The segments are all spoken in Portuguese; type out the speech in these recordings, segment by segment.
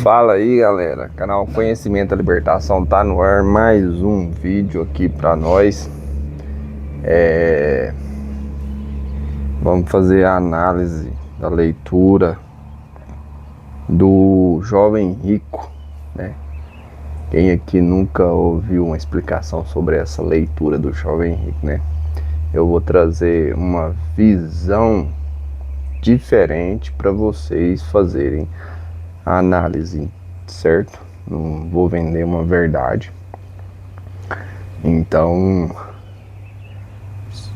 Fala aí, galera, canal Conhecimento da Libertação tá no ar, mais um vídeo aqui pra nós. Vamos fazer a análise da leitura do Jovem Rico, né? Quem aqui nunca ouviu uma explicação sobre essa leitura do Jovem Rico, né? Eu vou trazer uma visão diferente para vocês fazerem a análise, certo? Não vou vender uma verdade. Então,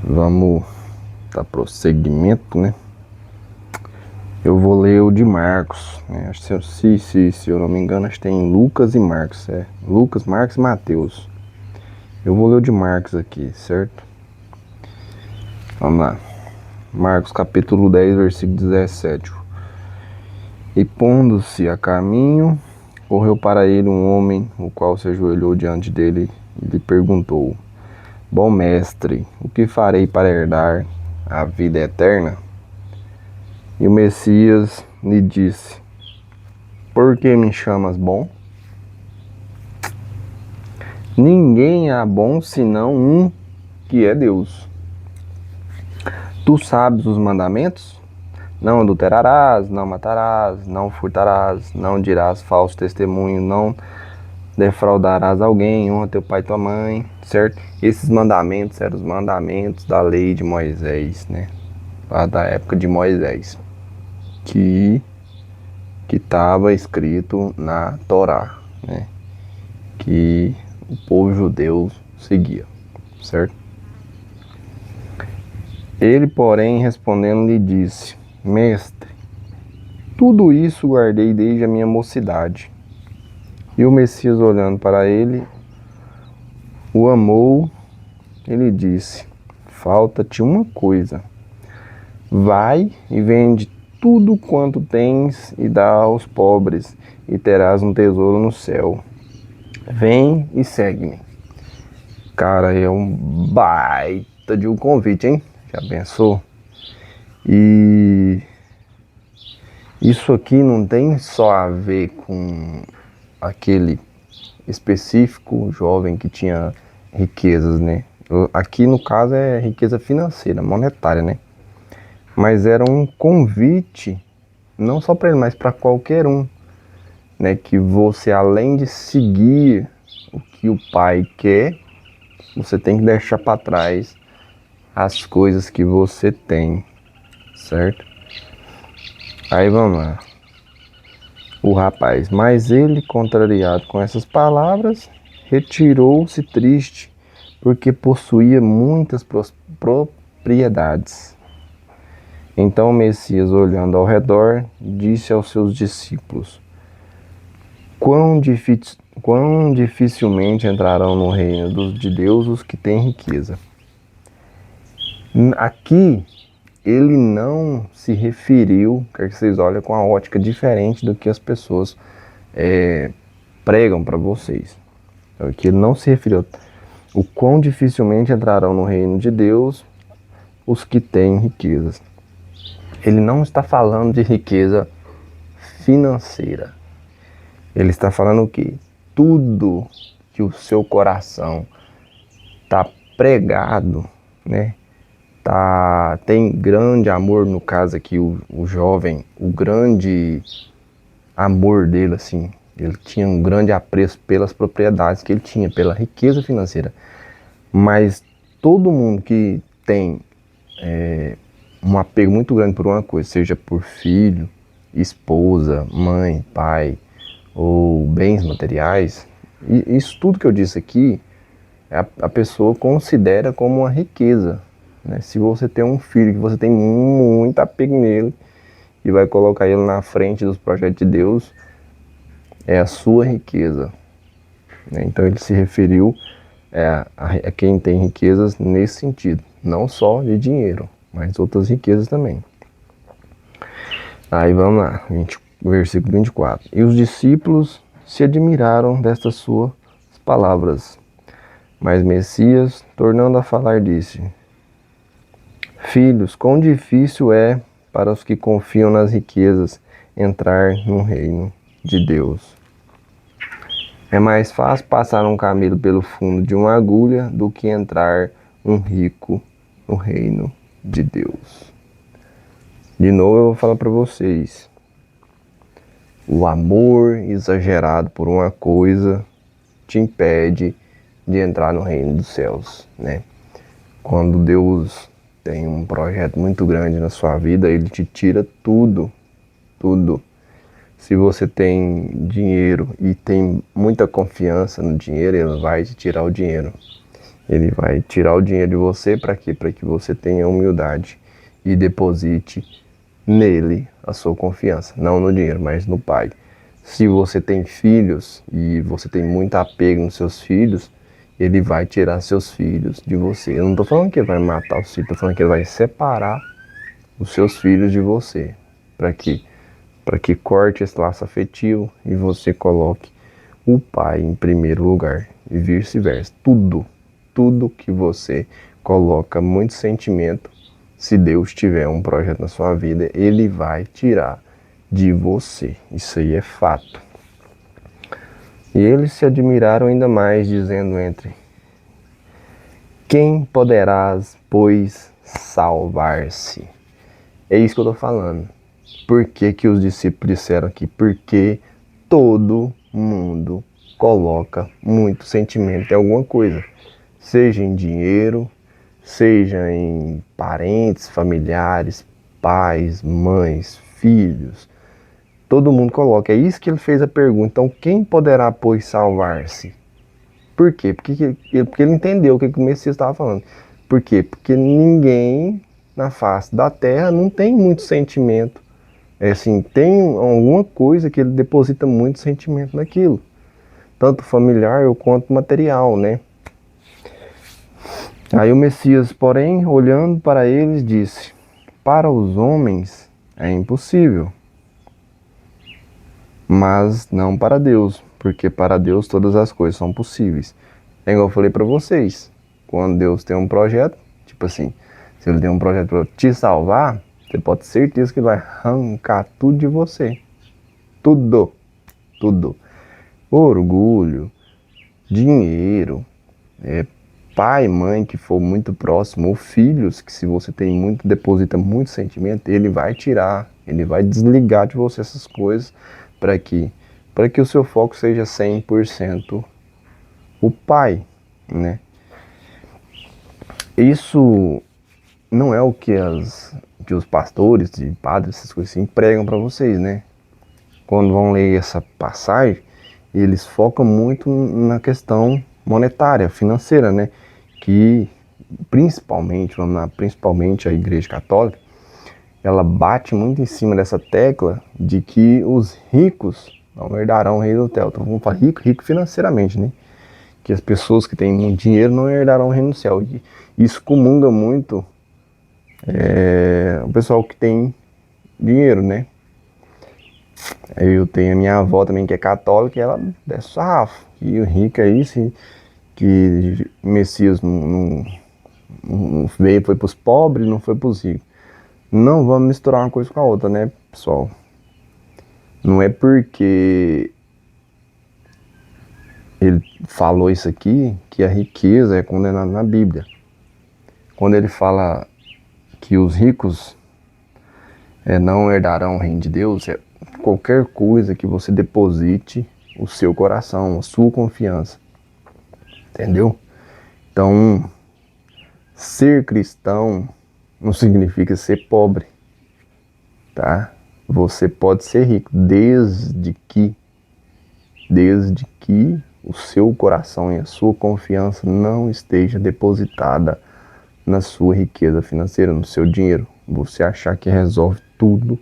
vamos dar prosseguimento, né? Eu vou ler o de Marcos, né? Se eu não me engano, acho que tem Lucas e Marcos, Lucas, Marcos e Mateus. Eu vou ler o de Marcos aqui, certo? Vamos lá. Marcos capítulo 10, versículo 17. E pondo-se a caminho, correu para ele um homem, o qual se ajoelhou diante dele e lhe perguntou: Bom mestre, o que farei para herdar a vida eterna? E o Messias lhe disse: Por que me chamas bom? Ninguém há bom senão um, que é Deus. Tu sabes os mandamentos? Não adulterarás, não matarás, não furtarás, não dirás falso testemunho, não defraudarás alguém, honra teu pai e tua mãe, certo? Esses mandamentos eram os mandamentos da lei de Moisés, né? Lá da época de Moisés, que estava escrito na Torá, né? Que o povo judeu seguia, certo? Ele, porém, respondendo, lhe disse: Mestre, tudo isso guardei desde a minha mocidade. E o Messias, olhando para ele, o amou e lhe disse: Falta-te uma coisa. Vai e vende tudo quanto tens e dá aos pobres, e terás um tesouro no céu. Vem e segue-me. Cara, é um baita de um convite, hein? Já pensou? E isso aqui não tem só a ver com aquele específico jovem que tinha riquezas, né? Aqui no caso é riqueza financeira, monetária, né? Mas era um convite, não só para ele, mas para qualquer um, né? Que você, além de seguir o que o pai quer, você tem que deixar para trás as coisas que você tem, certo? Aí vamos lá. O rapaz, mas ele, contrariado com essas palavras, retirou-se triste, porque possuía muitas propriedades. Então o Messias, olhando ao redor, disse aos seus discípulos: Quão dificilmente entrarão no reino de Deus os que têm riqueza. Aqui, ele não se referiu, quero que vocês olhem com a ótica diferente do que as pessoas pregam para vocês. Aqui ele não se referiu. O quão dificilmente entrarão no reino de Deus os que têm riquezas. Ele não está falando de riqueza financeira. Ele está falando que tudo que o seu coração está pregado, né? Tem grande amor, no caso aqui, o jovem, o grande amor dele, assim, ele tinha um grande apreço pelas propriedades que ele tinha, pela riqueza financeira. Mas todo mundo que tem um apego muito grande por uma coisa, seja por filho, esposa, mãe, pai ou bens materiais, isso tudo que eu disse aqui, a pessoa considera como uma riqueza, né? Se você tem um filho que você tem muito apego nele e vai colocar ele na frente dos projetos de Deus, é a sua riqueza, né? Então ele se referiu a quem tem riquezas nesse sentido, não só de dinheiro, mas outras riquezas também. Aí vamos lá, versículo 24. E os discípulos se admiraram destas suas palavras. Mas Messias, tornando a falar, disse: Filhos, quão difícil é para os que confiam nas riquezas entrar no reino de Deus. É mais fácil passar um camelo pelo fundo de uma agulha do que entrar um rico no reino de Deus. De novo eu vou falar para vocês. O amor exagerado por uma coisa te impede de entrar no reino dos céus, né? Quando Deus tem um projeto muito grande na sua vida, Ele te tira tudo, tudo. Se você tem dinheiro e tem muita confiança no dinheiro, Ele vai te tirar o dinheiro. Ele vai tirar o dinheiro de você para quê? Para que você tenha humildade e deposite nele a sua confiança. Não no dinheiro, mas no Pai. Se você tem filhos e você tem muito apego nos seus filhos, Ele vai tirar seus filhos de você. Eu não estou falando que Ele vai matar os filhos, estou falando que Ele vai separar os seus filhos de você. Para quê? Para que corte esse laço afetivo e você coloque o Pai em primeiro lugar e vice-versa. Tudo que você coloca muito sentimento, se Deus tiver um projeto na sua vida, Ele vai tirar de você. Isso aí é fato. E eles se admiraram ainda mais, dizendo entre: quem poderás, pois, salvar-se? É isso que eu estou falando. Por que que os discípulos disseram aqui? Porque todo mundo coloca muito sentimento em alguma coisa. Seja em dinheiro, seja em parentes, familiares, pais, mães, filhos. Todo mundo coloca. É isso que ele fez a pergunta. Então, quem poderá, pois, salvar-se? Por quê? Porque ele entendeu o que o Messias estava falando. Por quê? Porque ninguém na face da terra não tem muito sentimento. É assim, tem alguma coisa que ele deposita muito sentimento naquilo. Tanto familiar quanto material, né? Aí o Messias, porém, olhando para eles, disse: para os homens é impossível, mas não para Deus, porque para Deus todas as coisas são possíveis. É igual eu falei para vocês, quando Deus tem um projeto, tipo assim, se Ele tem um projeto para te salvar, você pode ter certeza que Ele vai arrancar tudo de você. Tudo, tudo. Orgulho, dinheiro, pai, mãe que for muito próximo, ou filhos que se você tem muito, deposita muito sentimento, Ele vai tirar, Ele vai desligar de você essas coisas para que o seu foco seja 100% o Pai, né? Isso não é o que os pastores e padres, essas coisas assim, pregam para vocês, né? Quando vão ler essa passagem, eles focam muito na questão monetária, financeira, né? Que principalmente a Igreja Católica, ela bate muito em cima dessa tecla de que os ricos não herdarão o reino do céu. Então vamos falar rico financeiramente, né? Que as pessoas que têm muito dinheiro não herdarão o reino do céu. E isso comunga muito o pessoal que tem dinheiro, né? Eu tenho a minha avó também que é católica e ela desce o sarrafo. E o rico é isso, que o Messias não veio, foi para os pobres, não foi para os ricos. Não vamos misturar uma coisa com a outra, né, pessoal? Não é porque ele falou isso aqui que a riqueza é condenada na Bíblia. Quando ele fala que os ricos não herdarão o reino de Deus, é qualquer coisa que você deposite o seu coração, a sua confiança. Entendeu? Então, ser cristão não significa ser pobre, tá? Você pode ser rico desde que o seu coração e a sua confiança não esteja depositada na sua riqueza financeira, no seu dinheiro. Você achar que resolve tudo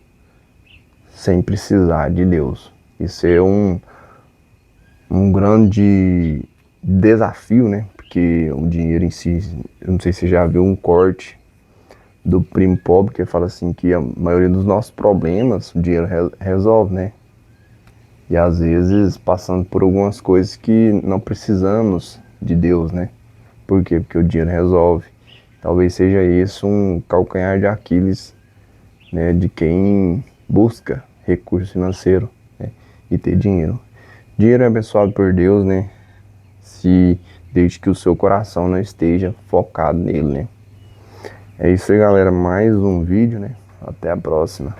sem precisar de Deus. Isso é um grande desafio, né? Porque o dinheiro em si, eu não sei se você já viu um corte do Primo Pobre que fala assim que a maioria dos nossos problemas o dinheiro resolve, né? E às vezes passando por algumas coisas que não precisamos de Deus, né? Por quê? Porque o dinheiro resolve. Talvez seja isso um calcanhar de Aquiles, né, de quem busca recurso financeiro, né? e ter dinheiro. Dinheiro é abençoado por Deus, né? Desde que o seu coração não esteja focado nele, né? É isso aí, galera. Mais um vídeo, né? Até a próxima.